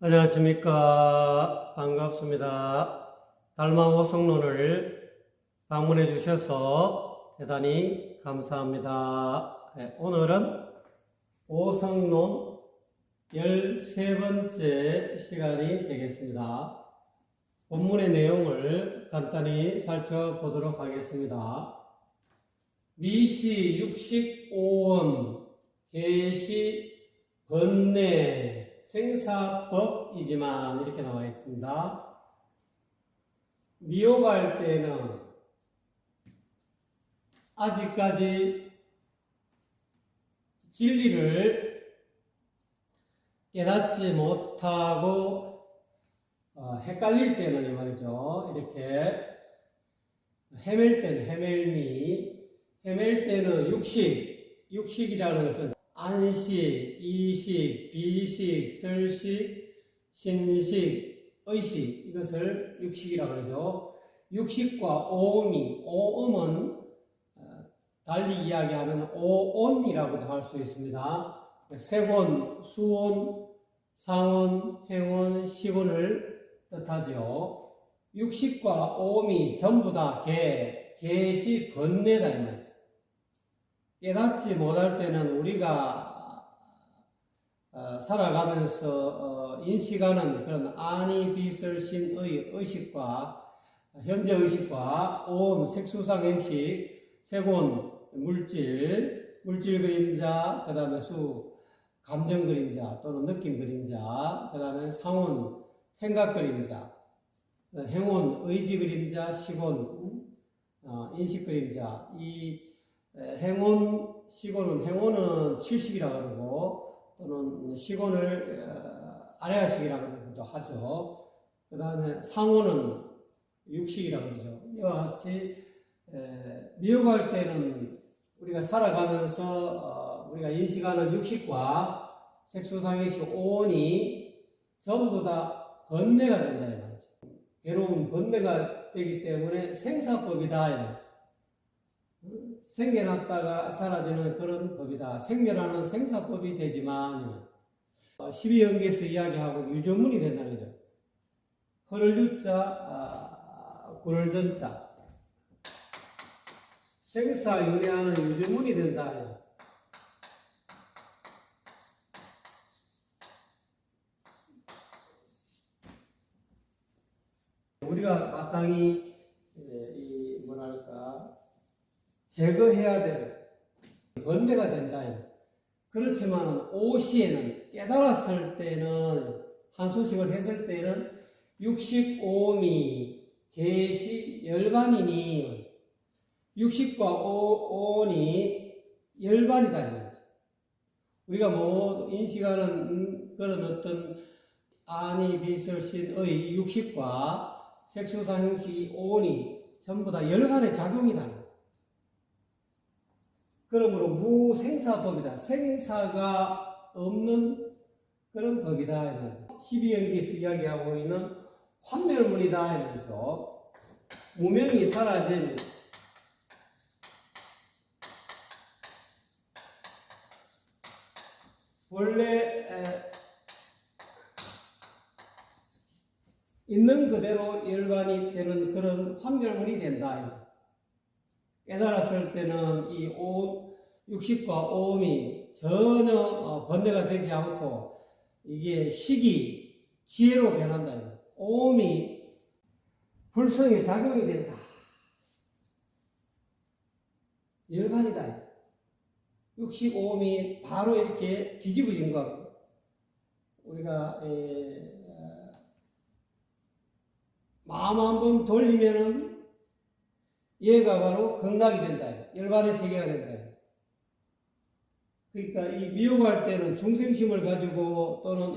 안녕하십니까. 반갑습니다. 달마 오성론을 방문해 주셔서 대단히 감사합니다. 네, 오늘은 오성론 13번째 시간이 되겠습니다. 본문의 내용을 간단히 살펴보도록 하겠습니다. 미시, 육식, 오음, 계시, 번뇌, 생사법이지만 이렇게 나와 있습니다. 미혹할 때는 아직까지 진리를 깨닫지 못하고 헷갈릴 때는 이 말이죠. 이렇게 헤맬 때는 헤맬 때는 육식이라는 것은 안식, 이식, 비식, 설식, 신식, 의식, 이것을 육식이라고 그러죠. 육식과 오음은 달리 이야기하면 오온이라고도 할 수 있습니다. 색온, 수온, 상온, 행온, 식온을 뜻하죠. 육식과 오음이 전부 다 계시, 번뇌다 이 말이죠. 깨닫지 못할 때는 우리가 살아가면서 인식하는 그런 아니, 비설, 신의 의식과 현재 의식과 오음, 색수상 행식, 색온, 물질 그림자, 그 다음에 감정 그림자 또는 느낌 그림자, 그 다음에 상온, 생각 그림자, 행온, 의지 그림자, 식온, 인식 그림자. 이 행온, 시곤은, 행온은 칠식이라고 그러고, 또는 시곤을 아래아식이라고도 하죠. 그 다음에 상온은 육식이라고 그러죠. 이와 같이 미혹할 때는 우리가 살아가면서 우리가 인식하는 육식과 색수상행식 오온이 전부 다 번뇌가 된다 이 말이죠. 괴로운 번뇌가 되기 때문에 생사법이다 이 말이죠. 생겨났다가 사라지는 그런 법이다. 생겨나는 생사법이 되지만 12연계에서 이야기하고 유전문이 된다는 거죠. 허를 유자, 구를 전자. 생사윤회하는 유전문이 된다. 우리가 마땅히 제거해야 될 번뇌가 된다. 그렇지만 오시에는 깨달았을 때는 한소식을 했을 때는 육식, 오음이 계시, 열반이니 육식과 오온이 열반이다. 우리가 인식하는 그런 어떤 아니, 비설, 신의 육식과 색수상 형식이 오온이 전부 다 열반의 작용이다. 그러므로 무생사법이다. 생사가 없는 그런 법이다. 12연기에서 이야기하고 있는 환멸문이다. 이러죠. 무명이 사라진 원래 있는 그대로 열반이 되는 그런 환멸문이 된다. 깨달았을 때는 이 육식과 오음이 전혀 번뇌가 되지 않고 이게 식이 지혜로 변한다. 오음이 불성의 작용이 된다. 열반이다. 육식, 오음이 바로 이렇게 뒤집어진 거. 우리가 마음 한번 돌리면은 얘가 바로 극락이 된다. 열반의 세계가 된다. 그러니까 이 미혹할 때는 중생심을 가지고 또는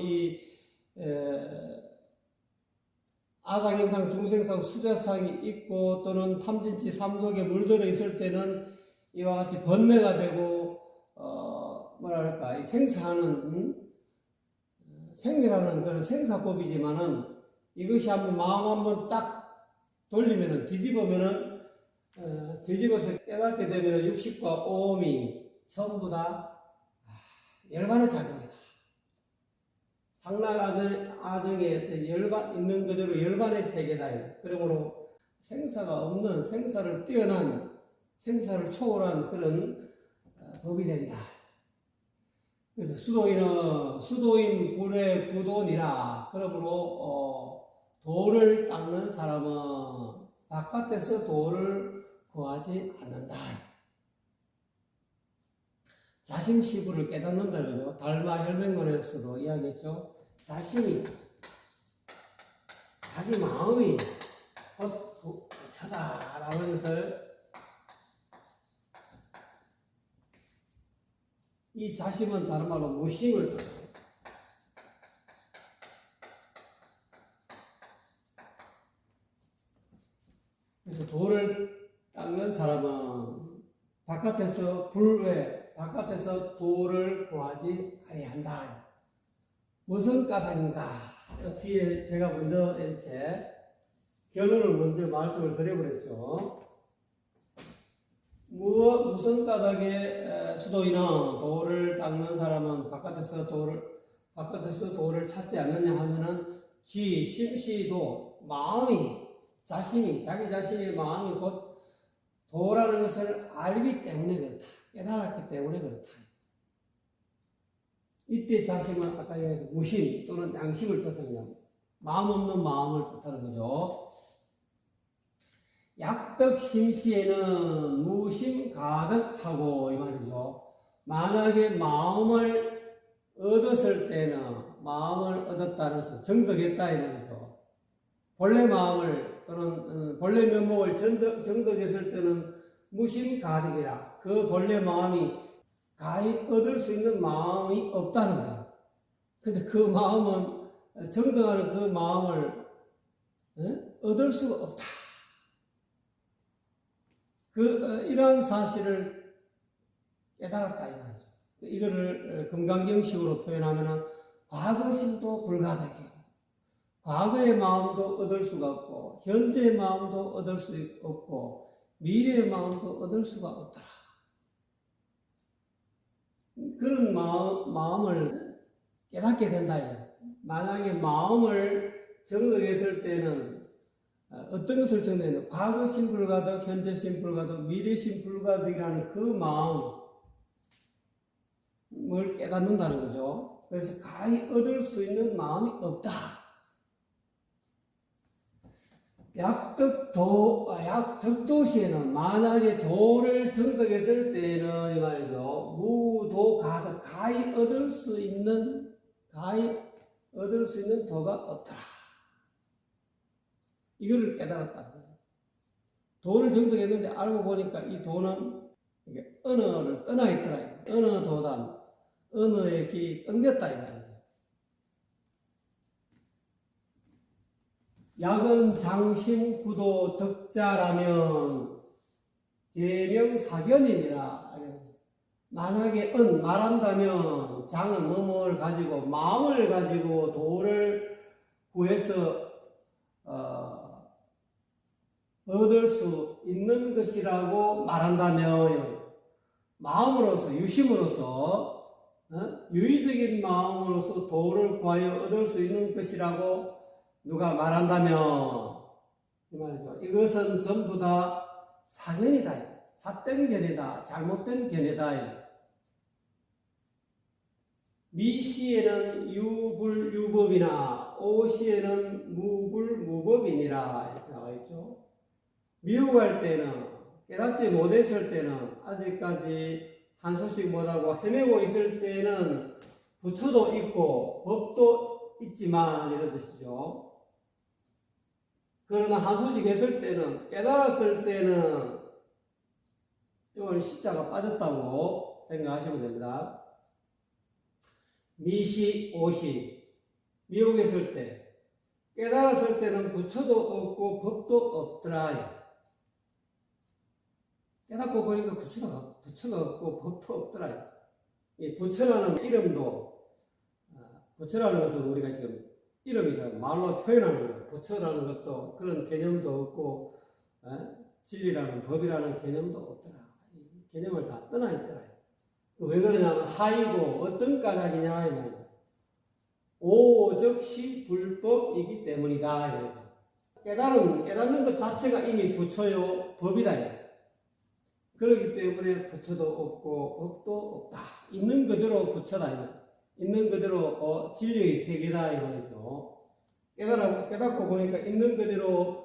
아상행상, 중생상, 수자상이 있고 또는 탐진치, 삼독에 물들어 있을 때는 이와 같이 번뇌가 되고 이 생멸하는 그런 생사법이지만은 이것이 마음 한번 딱 돌리면은 뒤집어서 깨닫게 되면 육식과 오음이 전부 다 열반의 작용이다. 상락 아정의 어떤 열반, 있는 그대로 열반의 세계다. 그러므로 생사가 없는, 생사를 뛰어난, 생사를 초월한 그런 법이 된다. 그래서 수도인 불의 구도니라. 그러므로 도를 닦는 사람은 바깥에서 도를 구하지 않는다. 자심시구를 깨닫는다는 거죠. 달마 혈맹론에서도 이야기했죠. 자신이 자기 마음이 부처다라는 것을, 이 자심은 다른 말로 무심을 뜻합니다. 그래서 도를 닦는 사람은 바깥에서 바깥에서 도를 구하지 아니한다. 무슨 까닭인가? 뒤에 제가 먼저 이렇게 결론을 먼저 말씀을 드려버렸죠. 무슨 까닭에 수도인은 도를 닦는 사람은 바깥에서 도를 찾지 않느냐 하면은 심시도 마음이 자기 자신의 마음이 곧 도라는 것을 알기 때문에 그렇다. 깨달았기 때문에 그렇다. 이때 자심은 아까 얘기한 무심 또는 양심을 뜻하냐, 마음 없는 마음을 뜻하는 거죠. 약덕심시에는 무심 가득하고 이 말이죠. 만약에 마음을 얻었을 때는, 마음을 얻었다는 것은 정덕했다 이 말이죠. 본래 마음을 또는 본래 면목을 정덕했을 때는 무심 가득이라. 그 본래 마음이 가히 얻을 수 있는 마음이 없다는 거예요. 근데 그 마음은, 정덕하는 그 마음을 얻을 수가 없다. 이러한 사실을 깨달았다 이 말이죠. 이거를 금강경식으로 표현하면은 과거심도 불가득이고, 과거의 마음도 얻을 수가 없고, 현재의 마음도 얻을 수 없고, 미래의 마음도 얻을 수가 없더라. 그런 마음을 깨닫게 된다. 만약에 마음을 정덕했을 때는 어떤 것을 정덕했냐, 과거심 불가득, 현재심 불가득, 미래심 불가득이라는 그 마음을 깨닫는다는 거죠. 그래서 가히 얻을 수 있는 마음이 없다. 약덕도시에는 만약에 도를 정덕했을 때는 이 말이죠. 무도 가득, 가히 얻을 수 있는 도가 없더라. 이거를 깨달았다는 거예요. 도를 정덕했는데 알고 보니까 이 도는 언어를 떠나 있더라. 언어 도단, 언어의 길이 끊겼다 이 말이죠. 약은 장심 구도 덕자라면 제명사견이니라. 만약에 말한다면 장은 뭐를 가지고, 마음을 가지고 도를 구해서 얻을 수 있는 것이라고 말한다면, 마음으로서, 유심으로서, 유의적인 마음으로서 도를 구하여 얻을 수 있는 것이라고 누가 말한다면, 이 말이죠. 이것은 전부 다 사견이다. 삿된 견해다. 잘못된 견해다. 미시에는 유불유법이나 오시에는 무불무법이니라. 이렇게 나와 있죠. 미혹할 때는, 깨닫지 못했을 때는, 아직까지 한 소식 못하고 헤매고 있을 때는 부처도 있고 법도 있지만 이런 뜻이죠. 그러나 한 소식 했을 때는, 깨달았을 때는 이건 시자가 빠졌다고 생각하시면 됩니다. 미시, 오시, 미혹했을 때, 깨달았을 때는 부처도 없고 법도 없더라. 깨닫고 보니까 부처가 없고 법도 없더라. 이 부처라는 이름도, 부처라는 것은 우리가 지금 이름이잖아요. 말로 표현하는 거예요. 부처라는 것도 그런 개념도 없고, 진리라는 법이라는 개념도 없더라. 이 개념을 다 떠나 있더라. 왜 그러냐면 하이고 어떤 까닭이냐 이 말이죠. 오적시 불법이기 때문이다. 깨닫는 것 자체가 이미 부처요 법이다. 그렇기 때문에 부처도 없고 법도 없다. 있는 그대로 부처다. 있는 그대로 진리의 세계다 이 말이죠. 깨닫고 보니까 있는 그대로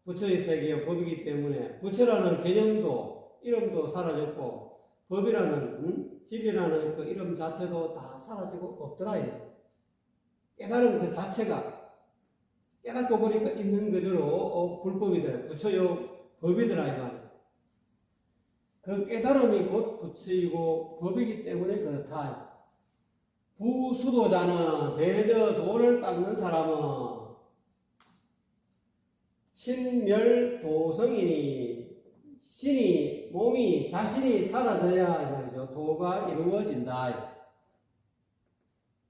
부처의 세계요 법이기 때문에 부처라는 개념도 이름도 사라졌고 법이라는 진리라는 그 이름 자체도 다 사라지고 없더라. 깨달은 그 자체가 깨닫고 보니까 있는 그대로 불법이더라. 부처요 법이더라 이 말이야. 그 깨달음이 곧 부처이고 법이기 때문에 그렇다. 부수도자는 대저 도를 닦는 사람은 신멸도성이니 신이 몸이 자신이 사라져야 이 말이죠. 도가 이루어진다.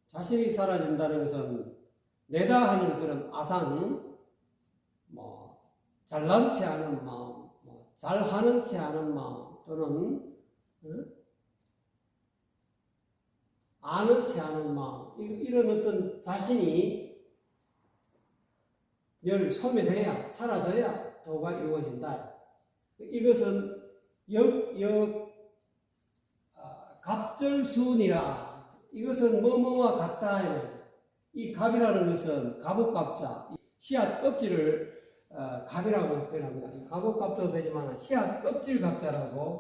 자신이 사라진다는 것은 내다 하는 그런 아상, 잘난 체 않은 마음, 잘하는 체 않은 마음 또는 아는 체 않은 마음 이런 어떤 자신이 소멸해야 사라져야 도가 이루어진다. 이것은 갑절순이라 이것은 뭐뭐와 같다. 이 갑이라는 것은 갑옷갑자 씨앗 껍질을 갑이라고 표현합니다. 이 갑옷갑자도 되지만 씨앗 껍질 갑자라고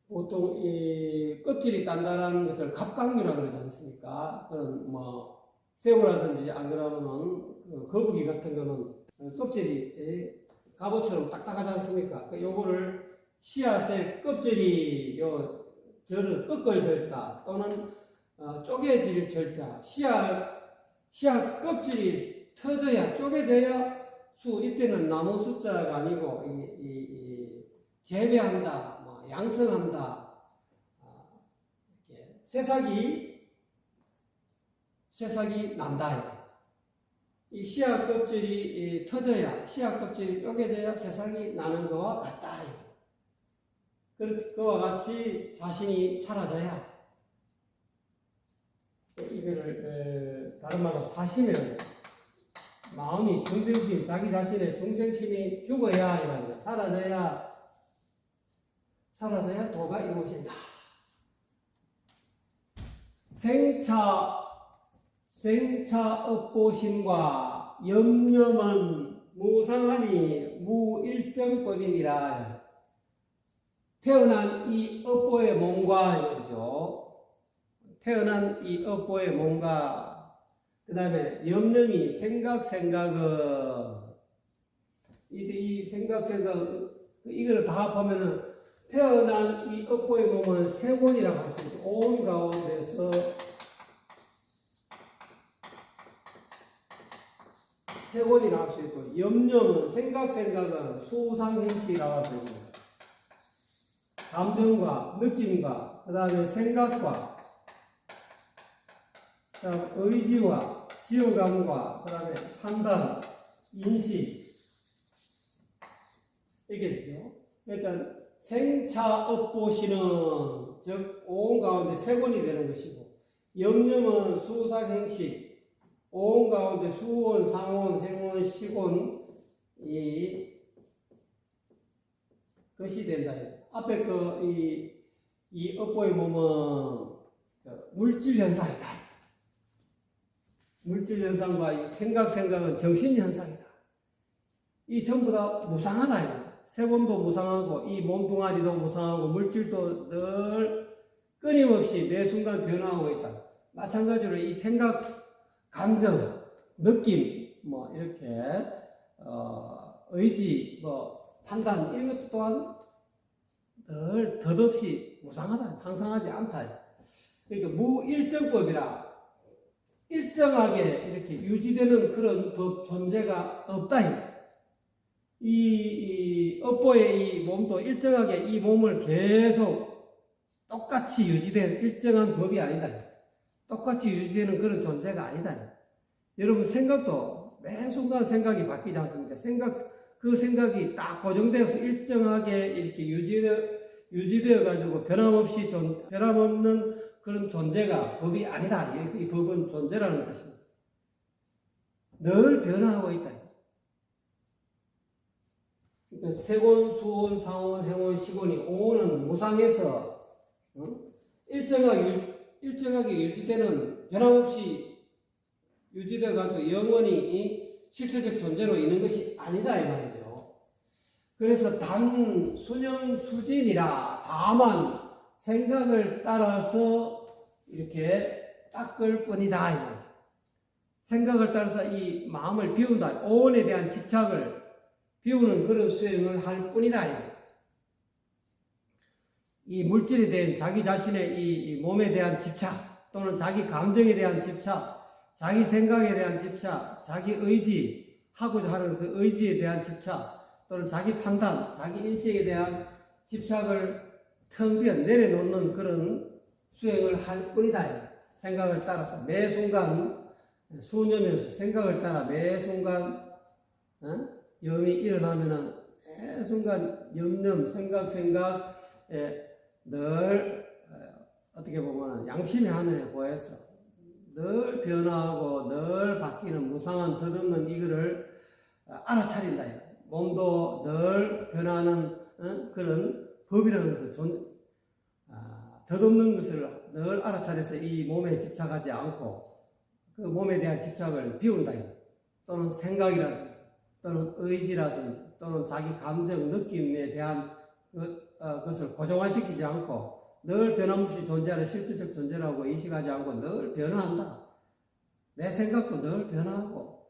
보통 이 껍질이 단단한 것을 갑각류라고 그러지 않습니까? 그런 새우라든지 안 그러면 거북이 같은 거는 껍질이 갑옷처럼 딱딱하지 않습니까? 요거를 씨앗의 껍질이 저를 꺾어졌다 또는 쪼개질 절자 씨앗 껍질이 터져야 쪼개져야 이때는 나무 숫자가 아니고 재배한다 양성한다 새싹이 난다. 이 씨앗 껍질이 터져야 씨앗 껍질이 쪼개져야 새싹이 나는 것과 같다. 그와 같이 자신이 사라져야 이거를 다른 말로 사시면 마음이 중생심 자기 자신의 중생심이 죽어야 이 말이야. 사라져야 도가 이루어진다. 생차 업보심과 염념은 무상하니 무일정법이니라. 태어난 이 업보의 몸과 이거죠. 태어난 이 업보의 몸과 그 다음에 염념이 생각은 이 생각 이거를 다 합하면은 태어난 이 업보의 몸은 세 권이라고 할 수 있고 온 가운데서 세 권이라고 할 수 있고 염념은 생각은 수상행시라고 할 수 있습니다. 감정과 느낌과 그 다음에 생각과 그 다음 의지와 지어감과 그 다음에 판단, 인식 이게 되죠. 그러니까 생차업보시는 즉 온 가운데 세 권이 되는 것이고 염념은 수상행식 온 가운데 수원, 상원, 행원, 시곤 것이 된다. 앞에 이 업보의 몸은 물질 현상이다. 물질 현상과 이 생각은 정신 현상이다. 이 전부 다 무상하다. 세권도 무상하고 이 몸뚱아리도 무상하고 물질도 늘 끊임없이 매 순간 변화하고 있다. 마찬가지로 이 생각, 감정, 느낌 이렇게 의지, 판단 이런 것도 또한 늘 덧없이 무상하다. 항상하지 않다. 그러니까 무일정법이라 일정하게 이렇게 유지되는 그런 법 존재가 없다. 이 업보의 이 몸도 일정하게 이 몸을 계속 똑같이 유지되는 일정한 법이 아니다. 똑같이 유지되는 그런 존재가 아니다. 여러분 생각도 매 순간 생각이 바뀌지 않습니까? 그 생각이 딱 고정되어서 일정하게 이렇게 유지되어 가지고 변함없는 그런 존재가 법이 아니다. 여기서 이 법은 존재라는 것입니다. 늘 변화하고 있다. 그러니까 세곤, 수온, 상온, 행온, 시곤이 오는 무상에서 일정하게 유지되는, 변함없이 유지되어 가지고 영원히 실체적 존재로 있는 것이 아니다 이 말이죠. 그래서 단 수념수진이라 다만 생각을 따라서 이렇게 닦을 뿐이다 이 말이죠. 생각을 따라서 이 마음을 비운다. 오온에 대한 집착을 비우는 그런 수행을 할 뿐이다. 이 물질에 대한 자기 자신의 이 몸에 대한 집착, 또는 자기 감정에 대한 집착, 자기 생각에 대한 집착, 자기 의지, 하고자 하는 그 의지에 대한 집착, 또는 자기 판단, 자기 인식에 대한 집착을 텅 비어 내려놓는 그런 수행을 할 뿐이다. 생각을 따라서 매 순간 수념에서 생각을 따라 매 순간 염이 일어나면은 매 순간 염 생각에 늘 어떻게 보면 양심의 하늘에 보여서 늘 변화하고 늘 바뀌는 무상한 덧없는 이거를 알아차린다. 몸도 늘 변하는 그런 법이라는 것을 덧없는 것을 늘 알아차려서 이 몸에 집착하지 않고 그 몸에 대한 집착을 비운다. 또는 생각이라든지 또는 의지라든지 또는 자기 감정, 느낌에 대한 것을 고정화시키지 않고 늘 변함없이 존재하는 실질적 존재라고 인식하지 않고 늘 변화한다. 내 생각도 늘 변화하고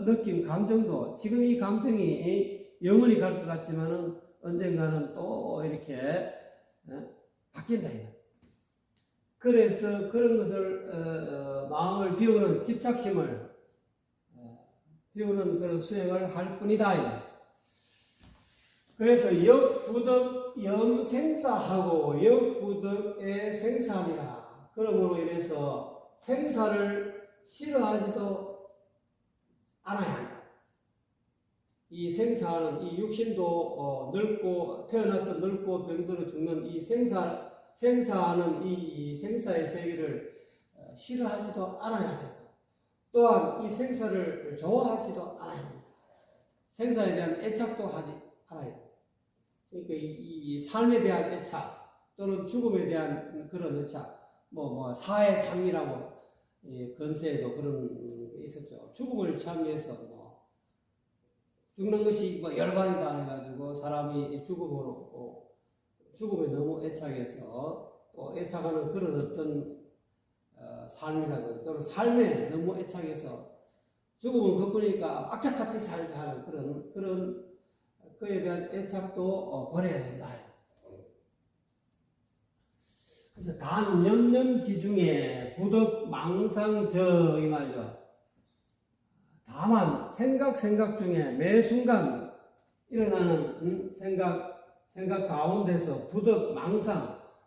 느낌, 감정도 지금 이 감정이 영원히 갈 것 같지만은 언젠가는 또 이렇게 바뀐다. 그래서 그런 것을 마음을 비우는 집착심을 비우는 그런 수행을 할 뿐이다. 그래서 역부득 염생사하고 역부득의 생사니라. 그러므로 인해서 생사를 싫어하지도 않아야 한다. 이 생사는 이 육신도 늙고 태어나서 늙고 병들어 죽는 이 생사는 이 생사의 세계를 싫어하지도 않아야 된다. 또한 이 생사를 좋아하지도 않아야 된다. 생사에 대한 애착도 하지 않아야 된다. 그러니까 이 삶에 대한 애착 또는 죽음에 대한 그런 애착, 사회 참이라고 근세에도 그런 게 있었죠. 죽음을 참여해서 죽는 것이 열반이다 해가지고 사람이 죽음에 너무 애착해서 또 애착하는 그런 어떤 삶이라든 또는 삶에 너무 애착해서 죽음을 겪으니까 악착같이 살자 하는 그런 그에 대한 애착도 버려야 된다. 그래서 단 염염지중에 부득 망상저 이 말이죠. 다만 생각 중에 매 순간 일어나는 생각 가운데서 부득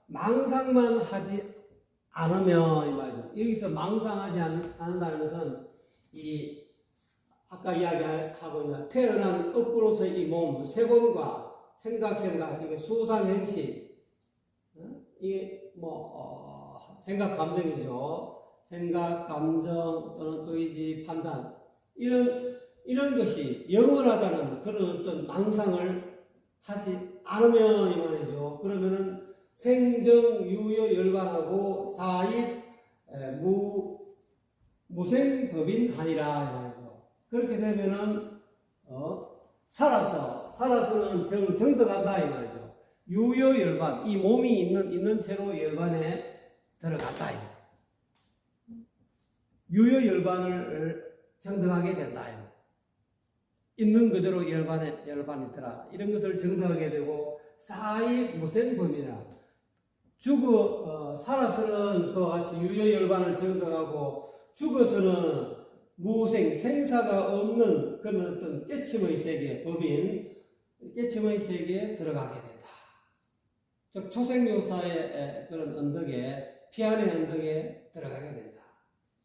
망상만 하지 않으면 이 말이죠. 여기서 망상하지 않는다는 것은 아까 이야기하고 있는 태어난 업으로서의 이 몸, 세곤과 생각, 이게 수상행식, 이게 생각, 감정이죠. 생각, 감정 또는 의지, 판단 이런 것이 영원하다는 그런 어떤 망상을 하지 않으면 이 말이죠. 그러면은 생정, 유효, 열반하고 사입, 무생법인 하니라 이 말이죠. 그렇게 되면은 살아서는 정득한다 이 말이죠. 유효 열반, 이 몸이 있는 채로 열반에 들어간다. 유효 열반을 정득하게 된다. 있는 그대로 열반에 들어 이런 것을 정득하게 되고 사입 무생법이라 살아서는 그와 같이 유효 열반을 정득하고 죽어서는 생사가 없는 그런 어떤 깨침의 세계, 법인 깨침의 세계에 들어가게 된다. 즉 초생요사의 그런 언덕에 피안의 언덕에 들어가게 된다.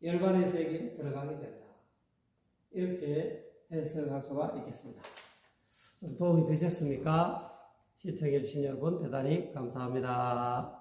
열반의 세계에 들어가게 된다. 이렇게 해석할 수가 있겠습니다. 도움이 되셨습니까? 시청해 주신 여러분 대단히 감사합니다.